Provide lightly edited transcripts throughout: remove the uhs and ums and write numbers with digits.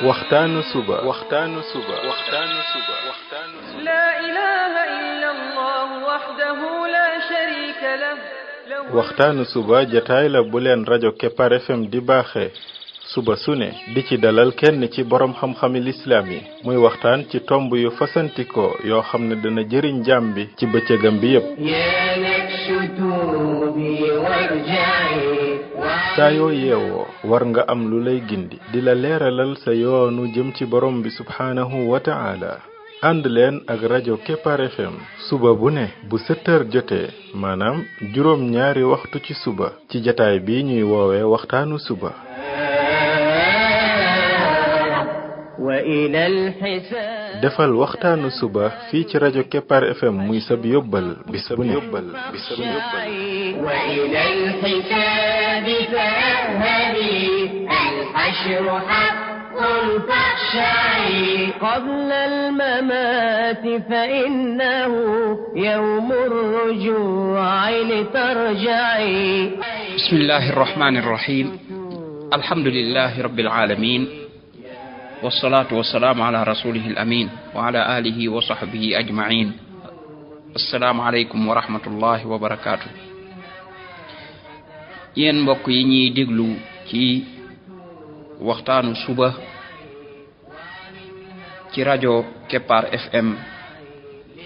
waxtaanu suba لا إله إلا الله وحده لا شريك له waxtaanu suba jataay la bu leen rajo Kepar FM di baaxee suba su ne di ci dalal kenn ci borom xam-xami lislaam yi muy waxtaan ci tomb yu fasantikoo yoo xam ne dana jëriñ jaam bi ci bëccëgam bi yépp saa yoo yeewoo war nga am lu lay gindi di la leeralal sa yoonu jëm ci borom bi subhaanahu wa ta'ala ànd leen ak rajo Kepar FM suba bu ne bu 7h jotee maanaam juróom ñaari waxtu ci suba ci jataay bi ñuy woowee waxtaanu suba defal waxtaanu suba fii ci rajo Kepar FM muy sab yóbbal bis bu ne قبل الممات فإنه يوم الرجوع لترجعي بسم الله الرحمن الرحيم الحمد لله رب العالمين والصلاة والسلام على رسوله الأمين وعلى آله وصحبه أجمعين السلام عليكم ورحمة الله وبركاته yéen mbokk yi ñuy déglu ci waxtaanu suba ci rajo Kepar FM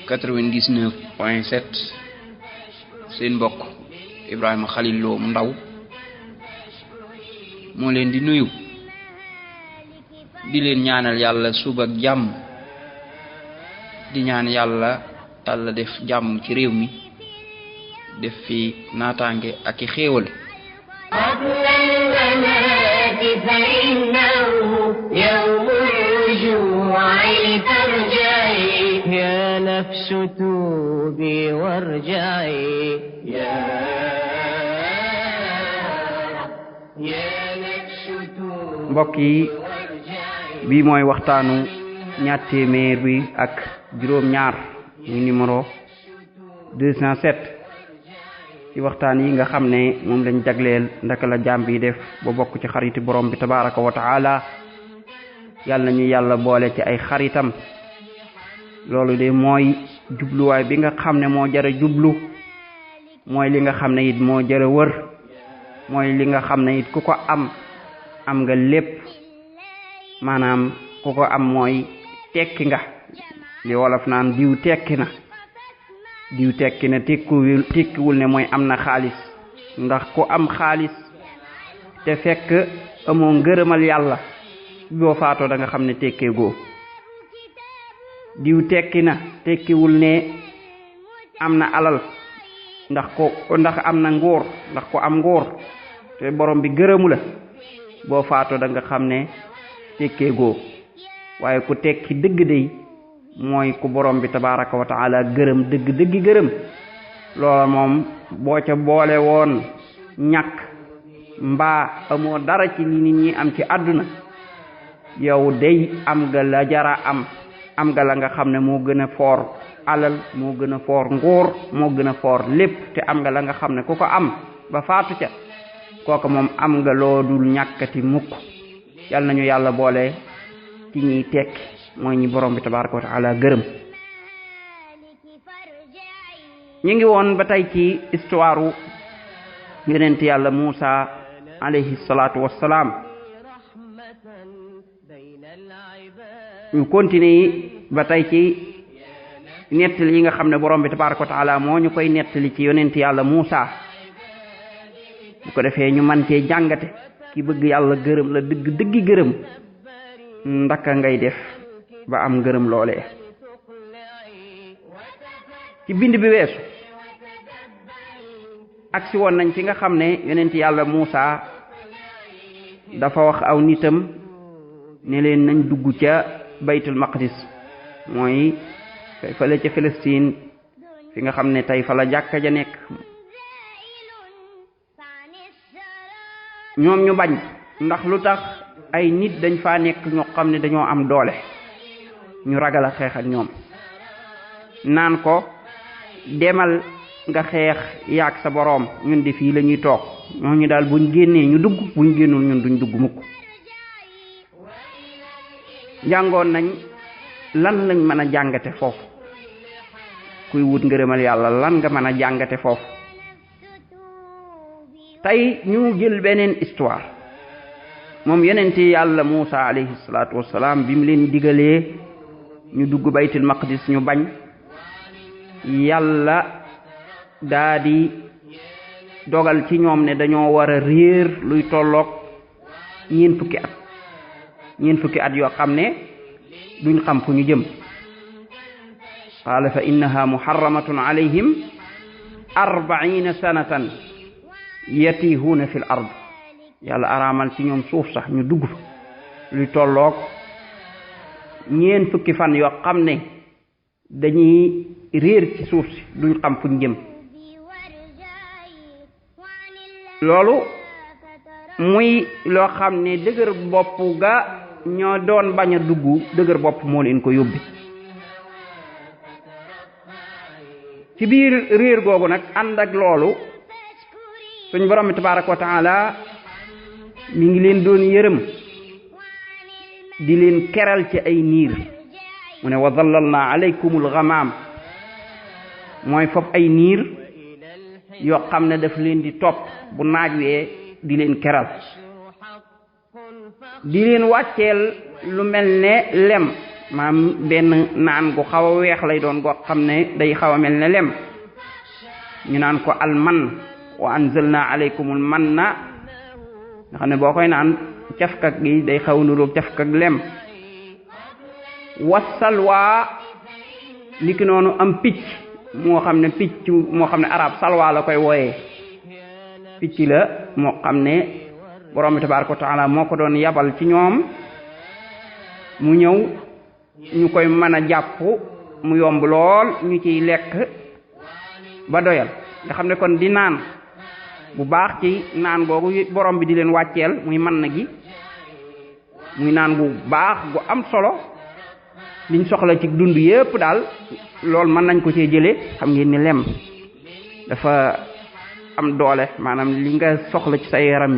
99.7 seen mbokk Ibrahima Khalil Lo mu ndaw moo leen di nuyu di leen ñaanal yàlla suba ak jàmm di ñaan yàlla def jàmm ci réew mi def fi naataange ak i xéewal فإنه يوم الرجوع لترجعي يا نفس توبي وارجعي يا نفس توبي mbokk yi bii mooy waxtaanu ñaar téeméer bi ak juróom ñaar muy numéro 207 ci waxtaan yi nga xam ne moom lañ jagleel ndaka la jaam bi def ba bokk ci xariti borom bi tabaraka wa taala yàlla nañu yàlla boole ci ay xaritam loolu de mooy jubluwaay bi nga xam ne moo jara jublu mooy li nga xam ne it moo jara wër mooy li nga xam ne it ku ko am nga lépp maanaam ku ko am mooy tekki nga li wolof naan diw tekki na tekkiwul ne mooy am na xaalis ndax ku am xaalis te fekk amoo ngërëmal yàlla boo faatoo da nga xam ne tekkee goo diw tekki na tekkiwul ne am na alal ndax am na nguur ndax ko am nguur te borom bi gërëmu la boo faatoo da nga xam ne tekkee goo waaye ku tekki dëgg day mooy ku borom bi tabaraka wa taala gërëm dëgg gërëm loola moom boo ca boole woon ñàkk mbaa amoo dara ci li nit ñi am ci àdduna yow day am nga la jara am nga la nga xam ne moo gën a foor alal moo gën a foor nguur moo gën a foor lépp te am nga la nga xam ne ku ko am ba faatu ca kooku moom am nga loo dul ñàkkati mukk yàlla nañu yàlla boole ci ñiy tekki mooy ñi borom bi tabaraka wa taala gërëm ñu ngi woon ba tey ci histoire yonent yàlla Muusa alayhi salaatu wassalaam ñu continuer ba tey ci nettali yi nga xam ne borom bi tabaraka wa taala moo ñu koy nettali ci yonent yàlla Muusa bu ko defee ñu man cee jàngate ki bëgg yàlla gërëm la dëggi gërëm ndaka ngay def ba am ngërëm loolee ci bind bi weesu agsi woon nañ fi nga xam ne yonent yàlla Muusa dafa wax aw nitam ne leen nañ dugg ca baytul maqdis mooy fële ca Palestine fi nga xam ne tey fa la jàkka ja nekk ñoom ñu bañ ndax lu tax ay nit dañ faa nekk ñoo xam ne dañoo am doole ñu ragal a xeex ak ñoom naan ko demal nga xeex yaak sa boroom ñun di fii la ñuy toog ñooñu daal buñ génnee ñu dugg buñ génnul ñun duñ dugg mukk jàngoon nañ lan lañ mën a jàngate foofu kuy wut ngërëmal yàlla lan nga mën a jàngate foofu. tey ñu jël beneen histoire moom yonente yàlla Muusa alayhi salaatu wassalaam bi mu leen digalee ñu dugg baytul maqdis ñu bañ, yàlla daa di dogal ci ñoom ne dañoo war a réer luy tolloog ñeent fukki at yoo xam ne duñ xam fu ñu jëm. qaala fa innaha muharramatun alayhim 40 sanatan yatihuuna fil ard, yàlla araamal ci ñoom suuf sax ñu dugg fa luy tolloog ñeent fukki fan yoo xam ne dañuy réer ci suuf si duñ xam fuñ jëm. loolu muy loo xam ne dëgër bopp ga ñoo doon bañ a dugg dëgër bopp moo leen ko yóbbi. ci biir réer googu nag ànd ak loolu suñ borom bi tabaaraka wa taala mi ngi leen doon yërëm di leen keral ci ay niir. mu ne wa dallalna alaykumul ghamam, mooy foofu ay niir yoo xam ne daf leen di topp bu naaj wee di leen keral, di leen wàcceel lu mel ne lem, maam benn naan gu xaw a weex lay doon goo xam ne day xaw a mel ne lem, ñu naan ko alman. wa anzalna alaykumul manna, nga xam ne boo koy naan cafkak gi day xaw nuroog cafkak lem. wasalwa, niki noonu am picc moo xam ne arab salwa la koy wooyee, picc la moo xam ne borom bi tabaaraka wa taala moo ko doon yabal ci ñoom mu ñëw ñu koy mën a jàpp mu yomb lool ñu ciy lekk ba doyal. nga xam ne kon di naan bu baax ci naan googu borom bi di leen wàcceel muy man na gi, muy naan bu baax gu am solo liñ soxla ci dund yépp daal loolu mën nañ ko cee jëlee. xam ngeen ni lem dafa am doole, maanaam li nga soxla ci sa yaram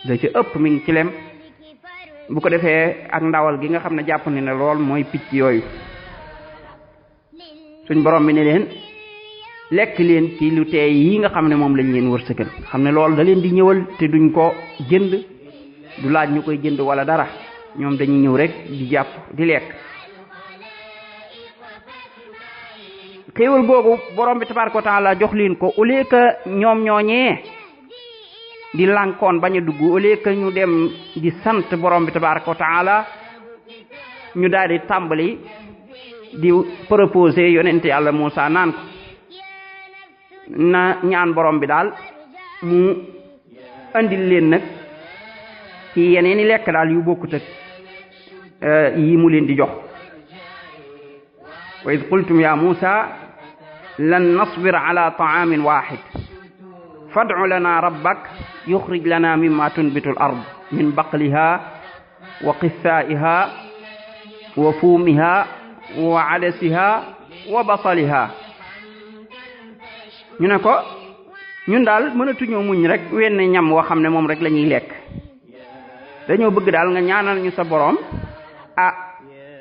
da ci ëpp mi ngi ci lem. bu ko defee ak ndawal gi nga xam ne jàpp ne lool mooy picc yooyu, suñ borom bi ne leen lekk leen ci lu teey yi nga xam ne moom lañ leen wërsëgal. xam ne loolu da leen di ñëwal te duñ ko jënd, du laaj ñu koy jënd wala dara, ñoom dañuy ñëw rek di jàpp di lekk. xéewal googu borom bi tabaaraka wa taala jox leen ko, au lieu que ñoom ñooñee di lànkoon bañ a dugg, au lieu que ñu dem di sant borom bi tabaaraka wa taala, ñu daal di tàmbali di proposer yonente yàlla Muusa naan ko na ñaan borom bi daal mu andil leen nag ci yeneen i lekk daal yu bokkut ak yi mu leen di jox. wa id qultum ya Muusa lan nasbir ala ta'amin wahid fad'u lana rabbak yukhrij lana mimma tunbitu al-ard min baqliha wa qithaiha wa fumiha wa adasiha wa basaliha. ñu ne ko ñun daal mënatuñoo muñ rek wenn ñam woo xam ne moom rek la ñuy lekk, dañoo bëgg daal nga ñaanal ñu sa borom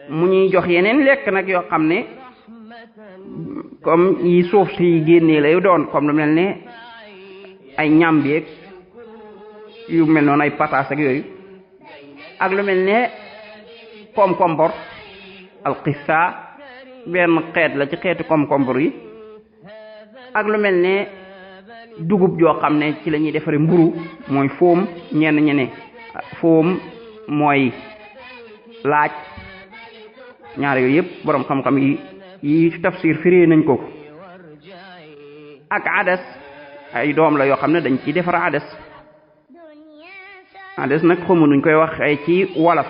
mu ñuy jox yeneen lekk nag yoo xam ne comme yi suuf si génnee lay doon, comme lu mel ne ay ñambeeg yu mel noonu ay pataas ak yooyu, ak lu mel ne koom-kombor alxissa benn xeet la ci xeetu koom-kombor yi, ak lu mel ne dugub joo xam ne ci la ñuy defaree mburu mooy foom. ñenn ñene foom mooy laaj. ñaar yooyu yëpp borom xam-xam yi tafsir firee nañ ko. ak adas, ay doom la yoo xam ne dañ ciy defar adas. adas nag xamu nuñ koy wax ay ci wolof,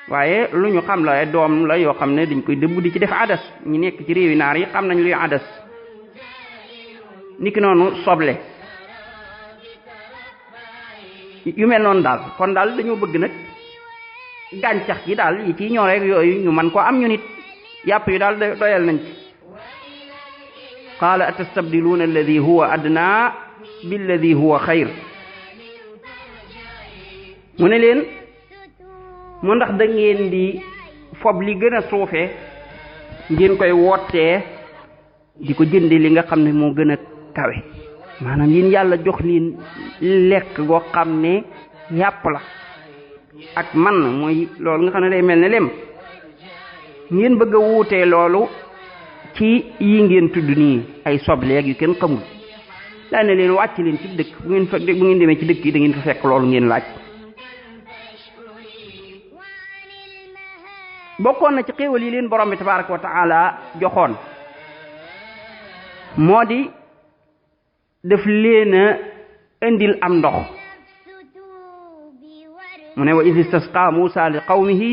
waaye lu ñu xam la ay doom la yoo xam ne dañ koy dëbb di ci def adas. ñi nekk ci réewi naar yi xam nañ luy adas. niki noonu soble yu mel noonu daal. kon daal dañoo bëgg nag gàncax gi daal yi ci ñoo rek yooyu ñu man ko am ñu nit, yàpp yu daal doyal nañ ci. qaala atastabdiluuna alladi huwa adna billadi huwa xayr. mu ne leen mu ndax da ngeen di fob li gën a suufee ngeen koy wootee di ko jënde li nga xam ne moo gën a kawe maanaam yéen yàlla jox leen lekk goo xam ne yàpp la ak man mooy loolu nga xam ne day mel ne lem ngeen bëgg a wuutee loolu ci yi ngeen tudd nii ay sobleeg yu kenn xamul daa ne leen wàcc leen ci dëkk bu ngeen demee ci dëkk yi da ngeen fa fekk loolu ngeen laaj. bokkoon na ci xéewal yi leen borom bi tabaraka wa taala joxoon moo di daf leen a indil am ndox mu ne wa iz istasqa Musa li qawmihi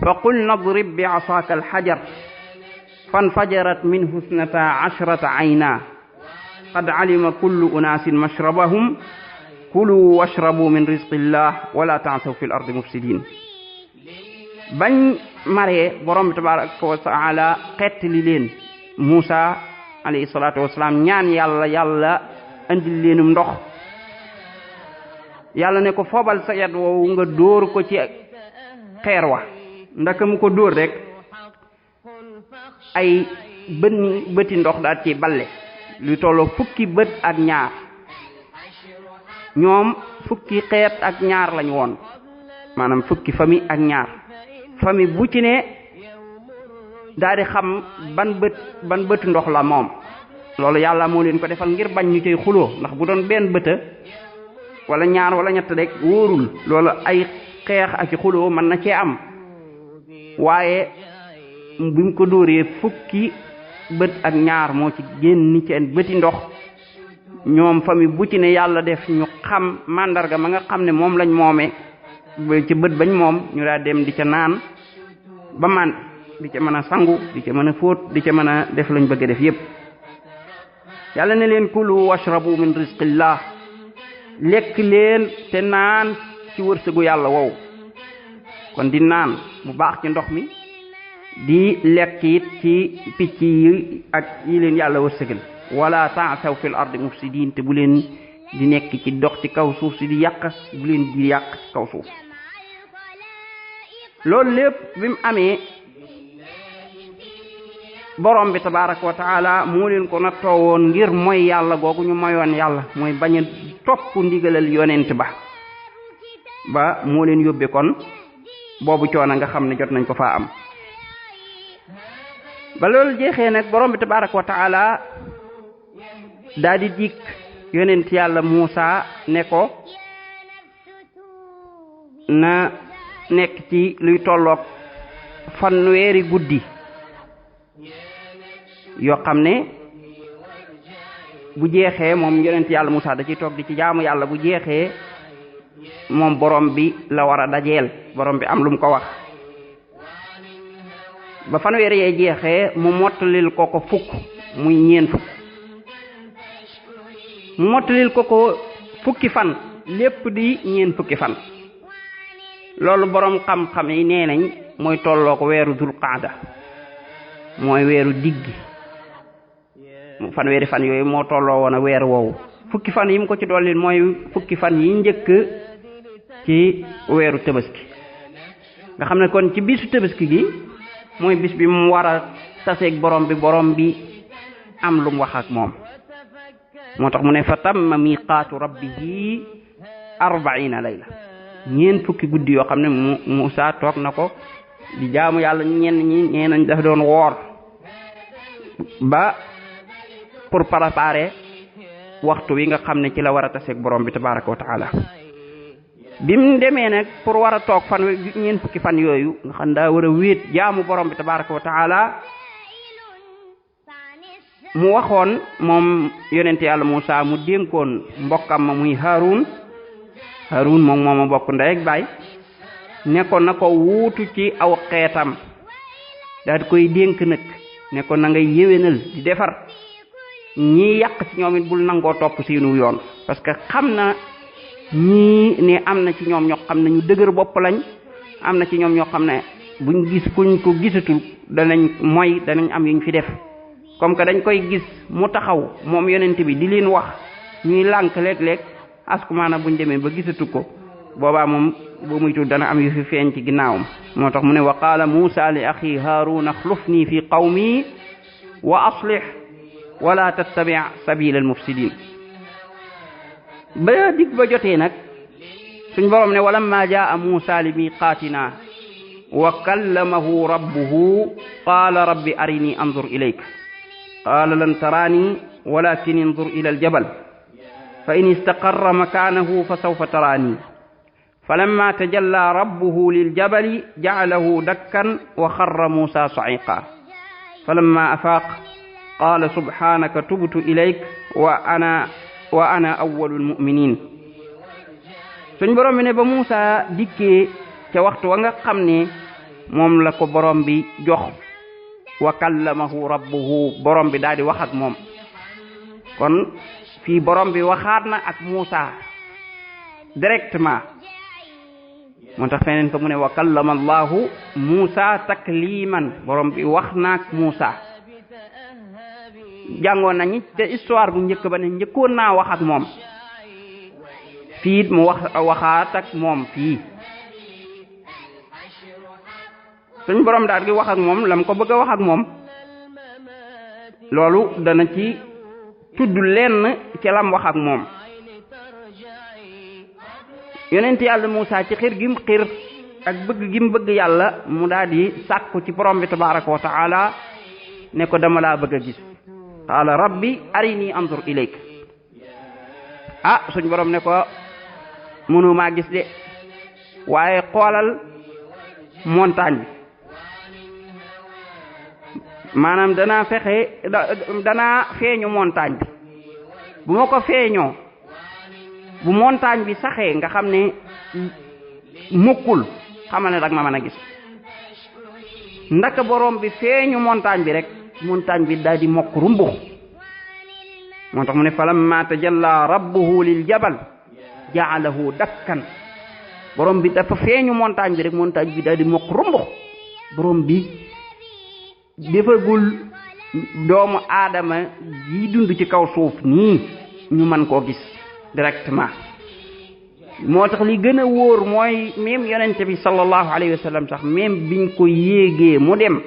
fa qul nadrib bi asaaka alxajar fanfajarat minhu isnata ashrata ayna qad alima kullu unaasin mashrabahum kulu washrabu min rizqillah wala ta'thaw fil ardi mufsidin bañ maree borom bi tabaraka wa taala xettali leen Musa alayhi salaatu wasalaam ñaan yàlla andil leenum ndox yàlla ne ko fobal sa yat woowu nga dóor ko ci xeer wa ndaka mu ko dóor rek ay bëti ndox daal ci balle lu tolloo fukki bët ak ñaar ñoom fukki xeet ak ñaar lañu woon maanaam fukki famille ak ñaar famille bu ci ne daal di xam ban bëtu ndox la moom loolu yàlla moo leen ko defal ngir bañ ñu cay xuloo ndax bu doon benn bëta wala ñaar wala ñett rek wóorul loolu ay xeex ak ci xuloo mën na cee am waaye bi mu ko dóoree fukki bët ak ñaar moo ci génn ci en bëti ndox ñoom famille bu ci ne yàlla def ñu xam mandarga ma nga xam ne moom lañ moomee ci bët bañ moom ñu daa dem di ca naan ba man di ca mën a sangu di ca mën a fóot di ca mën a def lañ bëgg a def yépp yàlla ne leen kulu washrabu min rizqillah lekk leen te naan ci wërsëgu yàlla wow kon di naan bu baax ci ndox mi di lekk it ci picc yi ak yi leen yàlla wërsëgal wala ta'thaw fil ardi mufsidin te bu leen di nekk ci dox ci kaw suuf si di yàq bu leen di yàq ci kaw suuf loolu lépp bi mu amee borom bi tabaraka wa taala moo leen ko nattoo woon ngir mooy yàlla googu ñu moyoon yàlla mooy bañ a topp ndigalal yonent ba moo leen yóbbe kon boobu coono nga xam ne jot nañ ko faa am ba loolu jeexee nag borom bi tabaraka wa taala daa di dikk yonent yàlla Muusa ne ko na nekk ci luy tolloog fanweeri guddi yoo xam ne bu jeexee moom yonent yàlla Muusa da ciy toog di ci jaamu yàlla bu jeexee moom borom bi la war a dajeel borom bi am lu mu ko wax ba fanweeri yee jeexee mu mottalil ko fukk muy ñeen fukk mu mottalil ko fukki fan lépp di ñeen fukki fan loolu borom xam-xam yi nee nañ mooy tolloo ko weeru dul qaada mooy weeru diggi fanweeri fan yooyu moo tolloo woon a weer woowu fukki fan yi mu ko ci dollil mooy fukki fan yi njëkk ci weeru tabaski nga xam ne kon ci bisu tabaski gi mooy bis bi mu war a taseeg borom bi am lu mu wax ak moom moo tax mu ne fa tamma miqaatu rabbihi 40 layla ñeen fukki guddi yoo xam ne Muusa toog na ko di jaamu yàlla ñenn ñi ñee nañ dafa doon woor ba pour préparer waxtu wi nga xam ne ci la war a taseeg borom bi tabaraka wa taala bi mu demee nag pour war a toog ñeen fukki fan yooyu nga xam daa war a wéet jaamu borom bi tabaraka wa taala mu waxoon moom yonent yàlla Muusa mu dénkoon mbokkam ma muy Haarun moom mooma bokk ndey ak baay ne ko na ko wuutu ci aw xeetam daal di koy dénk nag ne ko na ngay yéwénal di defar ñii yàq ci ñoom it bul nangoo topp seenu yoon parce que xam na ñii ne am na ci ñoom ñoo xam ne ñu dëgër bopp lañ am na ci ñoom ñoo xam ne buñ gis kuñ ko gisatul danañ am yuñ fi def comme que dañ koy gis mu taxaw moom yonent bi di leen wax ñuy lànk léeg-léeg askumaana buñ demee ba gisatu ko boobaa moom boo muy tudd dana am yu fi feeñ ci ginnaawam moo tax mu ne wa qaala Muusa li axi Haarun axlufni fi qawmi wa aslih wala tattabi sabila al mufsidin ba dig ba jotee nag suñ borom ne walamma jaa Muusa li miqaatina wa kallamahu rabbuhu qaala rabbi arini anzur ilayk qaala lan taraani walakin inzur ila aljabal fa in istaqarra makaanahu fa sawfa taraani falamma tajalla rabbuhu liljabali ja'alahu dakkan wa xarra Muusa sa'iqa falamma afaaq qaala subhaanaka tubtu ilayk wa ana awwalul mu'minin suñ borom bi ne ba Muusa dikkee ca waxtu wa nga xam ne moom la ko borom bi jox wa kallamahu rabbuhu borom bi daal di wax ak moom kon fii borom bi waxaat na ak Muusa directement moo tax feneen fa mu ne wa kallama allahu Muusa takliman borom bi wax na ak Muusa jàngoon nañu te histoire bu njëkk ba ne njëkkoon naa wax ak moom fii mu waxaat ak moom fii suñ borom daal di wax ak moom lam ko bëgg a wax ak moom loolu dana ci tudd lenn ci lam wax ak moom yonent yàlla Muusa ci xir gim xir ak bëgg gim bëgg yàlla mu daal di sàkku ci borom bi tabaraka wa taala ne ko dama laa bëgg a gis qaala rabbi arini anzur ilayk suñ borom ne ko mënu maa gis de waaye xoolal montagne bi maanaam danaa feeñu montagne bi bu ma ko feeñoo bu montagne bi saxee nga xam ne mukkul xamal ne dag ma mën a gis ndaka borom bi feeñu montagne bi rek montagne bi daal di mokk rumbux moo tax mu ne falamma tajalla rabbuhu lil jabal ja'alahu dakkan borom bi dafa feeñu montagne bi rek montagne bi daal di mokk rumbux borom bi defagul doomu aadama yi dund ci kaw suuf nii ñu mën koo gis directement moo tax li gën a wóor mooy même yonente bi sallallahu alayhi wa sallam sax même biñ ko yéegee mu dem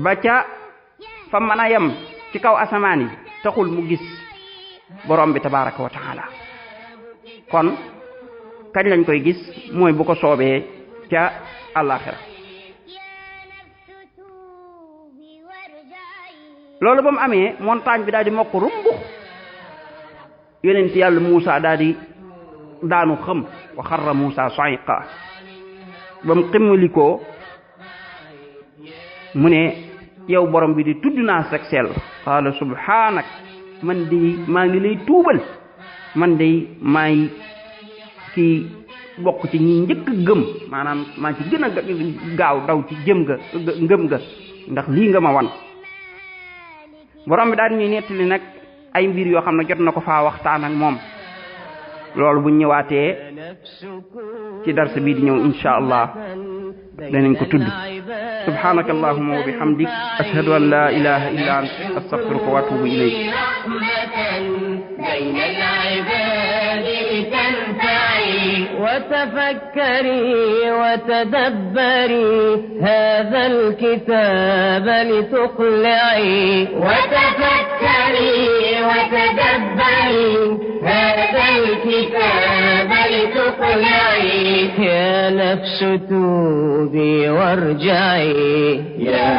ba ca fa mën a yem ci kaw asamaan yi taxul mu gis borom bi tabaraka wa taala kon kañ lañ koy gis mooy bu ko soobee ca àllaaxira loolu ba mu amee montagne bi daal di mokk rumbux yonent yàlla Muusa daal di daanu xam wa xarra Muusa sa'iqa ba mu ximmalikoo mu ne yow borom bi di tudd naa sag sell qaala subhaanak man de maa ngi lay tuubal man de maay kii bokk ci ñi njëkk gëm maanaam maa ci gën a gaaw daw ci ngëm ga ndax lii nga ma wan borom bi daal di ñuy nettali nag ay mbir yoo xam ne jot na ko faa waxtaan ak moom loolu bu ñëwaatee ci dars bii di ñëw insha allah danañ ko tudd subhanaka allahumma wa bihamdik ashhadu an la ilaha illa ant astaghfiruka wa atubu ilayk وتفكري وتدبري هذا الكتاب لتقلعي وتفكري وتدبري هذا الكتاب لتقلعي يا نفس توبي وارجعي يا